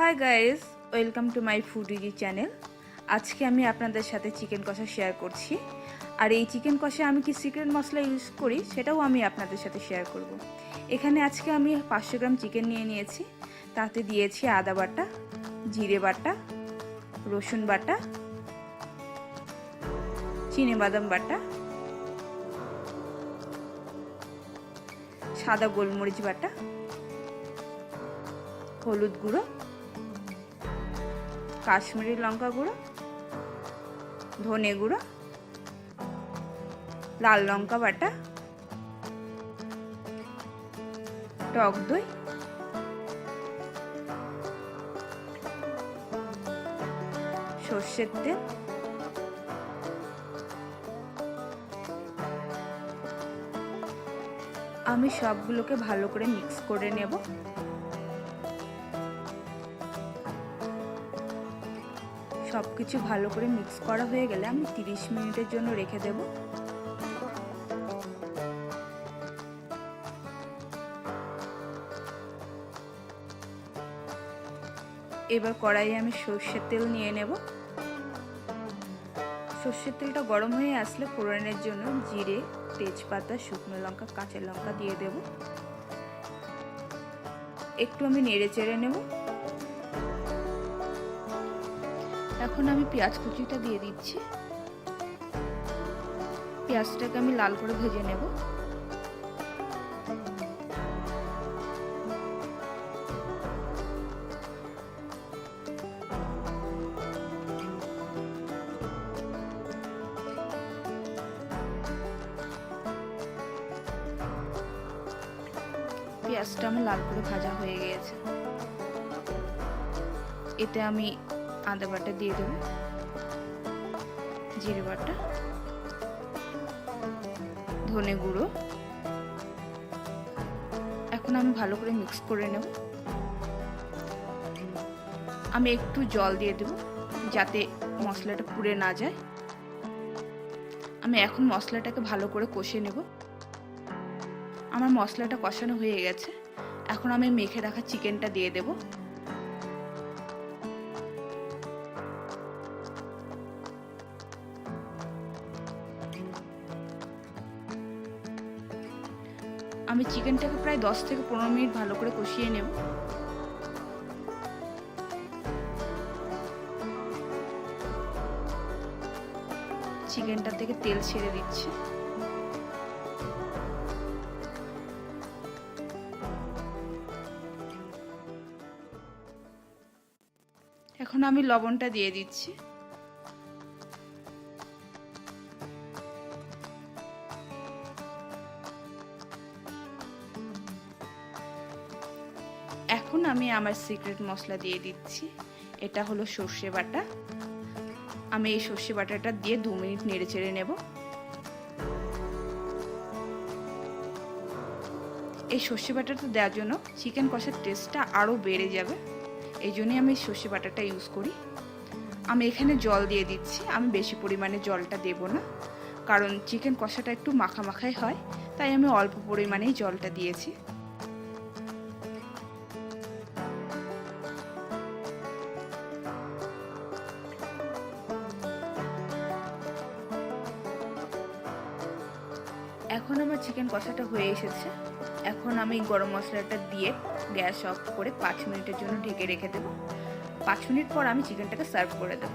High guys, welcome to my ফুডিজি channel. আজকে আমি আপনাদের সাথে চিকেন কষা শেয়ার করছি। আর এই চিকেন কষা আমি কি সিক্রেট মশলা ইউজ করি সেটাও আমি আপনাদের সাথে শেয়ার করব। এখানে আজকে আমি 500 গ্রাম চিকেন নিয়ে নিয়েছি। তাতে দিয়েছি আদা বাটা, জিরে বাটা, রসুন বাটা, চিনেবাদাম বাটা, সাদা গোলমরিচ বাটা, হলুদ গুঁড়ো, কাশ্মীরি লঙ্কা গুঁড়ো, ধনে গুঁড়ো, লাল লঙ্কা বাটা, টক দই, সর্ষের তেল, আমি সবগুলোকে ভালো করে মিক্স করে নেব। সবকিছু ভালো করে মিক্স করা হয়ে গেলে আমি 30 মিনিটের জন্য রেখে দেব। এবার কড়াইয়ে আমি সর্ষের তেল নিয়ে নেব। সর্ষের তেলটা গরম হয়ে আসলে ফোড়নের জন্য জিরে, তেজপাতা, শুকনো লঙ্কা, কাঁচা লঙ্কা দিয়ে দেব। একটু আমি নেড়ে চেড়ে নেব। এখন আমি পেঁয়াজ কুচিটা দিয়ে দিচ্ছি। পেঁয়াজটাকে আমি লাল করে ভেজে নেব। পেঁয়াজটা আমার লাল করে ভাজা হয়ে গিয়েছে। এতে আমি আদা বাটা দিয়ে দেব, জিরে বাটা, ধনে গুঁড়ো। এখন আমি ভালো করে মিক্স করে নেব। আমি একটু জল দিয়ে দেব যাতে মশলাটা পুড়ে না যায়। আমি এখন মশলাটাকে ভালো করে কষে নেব। আমার মশলাটা কষানো হয়ে গেছে। এখন আমি মেখে রাখা চিকেনটা দিয়ে দেব। আমি চিকেনটাকে প্রায় 10 থেকে 15 মিনিট ভালো করে কষিয়ে নেব। চিকেনটা থেকে তেল ছেড়ে দিচ্ছে। এখন আমি লবণটা দিয়ে দিচ্ছি। এখন আমি আমার সিক্রেট মশলা দিয়ে দিচ্ছি। এটা হলো সর্ষে বাটা। আমি এই সর্ষে বাটাটা দিয়ে 2 মিনিট নেড়ে চেড়ে নেব। এই সর্ষে বাটাটা দেওয়ার জন্য চিকেন কষার টেস্টটা আরও বেড়ে যাবে। এই জন্যই আমি সর্ষে বাটাটা ইউজ করি। আমি এখানে জল দিয়ে দিচ্ছি। আমি বেশি পরিমাণে জলটা দেব না, কারণ চিকেন কষাটা একটু মাখা মাখাই হয়, তাই আমি অল্প পরিমাণেই জলটা দিয়েছি। এখন আমার চিকেন কষাটা হয়ে এসেছে। এখন আমি গরম মশলাটা দিয়ে গ্যাস অফ করে 5 মিনিটের জন্য ঢেকে রেখে দেব। 5 মিনিট পর আমি চিকেনটাকে সার্ভ করে দেব।